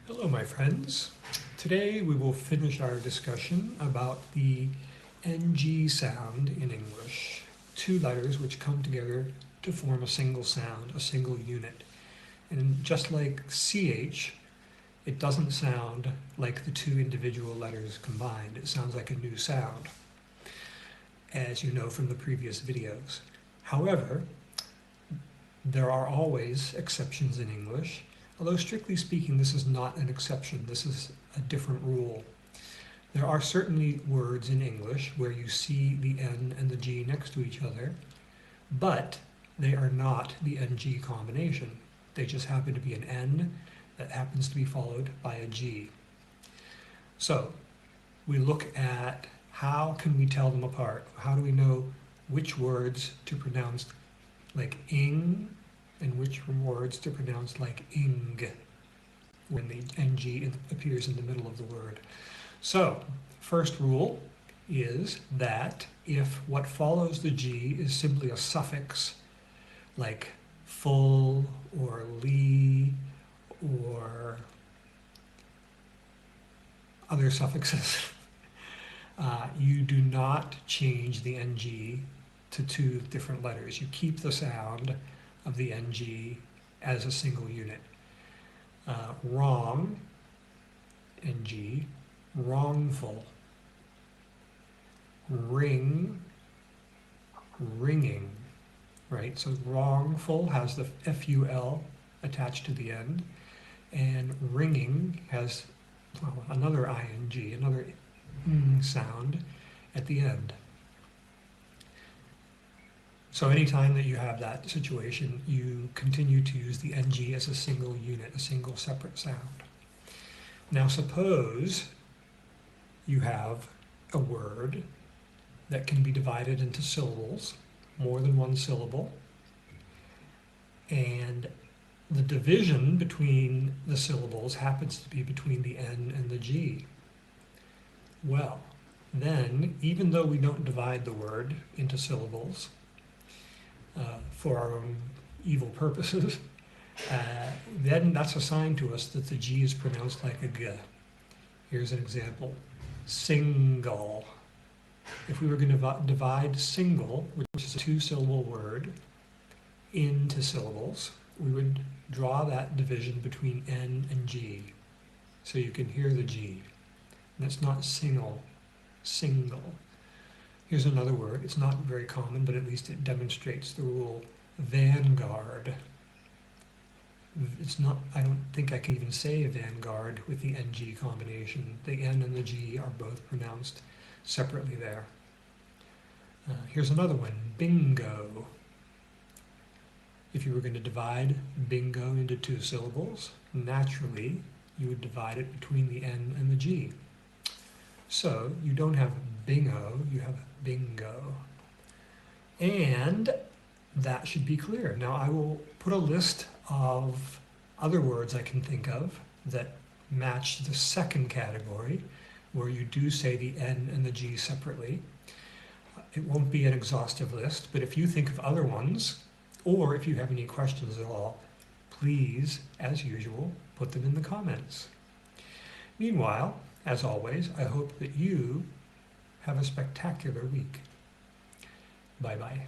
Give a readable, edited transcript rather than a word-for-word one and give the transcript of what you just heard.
Hello, my friends. Today we will finish our discussion about the NG sound in English. Two letters which come together to form a single sound, a single unit. And just like CH, it doesn't sound like the two individual letters combined. It sounds like a new sound, as you know from the previous videos. However, there are always exceptions in English. Although strictly speaking, this is not an exception, this is a different rule. There are certainly words in English where you see the N and the G next to each other, but they are not the NG combination. They just happen to be an N that happens to be followed by a G. So we look at how can we tell them apart? How do we know which words to pronounce like ing and which words to pronounce like ing when the NG appears in the middle of the word? So, first rule is that if what follows the G is simply a suffix like full or ly or other suffixes, you do not change the NG to two different letters. You keep the sound of the NG as a single unit. Wrong, NG, wrongful, ring, ringing, right? So wrongful has the FUL attached to the end, and ringing has another ING, another sound at the end. So anytime that you have that situation, you continue to use the NG as a single unit, a single separate sound. Now suppose you have a word that can be divided into syllables, more than one syllable, and the division between the syllables happens to be between the N and the G. Well, then, even though we don't divide the word into syllables, for our own evil purposes, then that's a sign to us that the G is pronounced like a G. Here's an example. Single. If we were going to divide single, which is a two-syllable word, into syllables, we would draw that division between N and G. So you can hear the G. And that's not single, single. Here's another word. It's not very common, but at least it demonstrates the rule. Vanguard. It's not, I don't think I can even say vanguard with the NG combination. The N and the G are both pronounced separately there. Here's another one. Bingo. If you were going to divide bingo into two syllables, naturally you would divide it between the N and the G. So you don't have bingo, you have bingo. And that should be clear. Now I will put a list of other words I can think of that match the second category, where you do say the N and the G separately. It won't be an exhaustive list, but if you think of other ones, or if you have any questions at all, please, as usual, put them in the comments. Meanwhile, as always, I hope that you have a spectacular week. Bye-bye.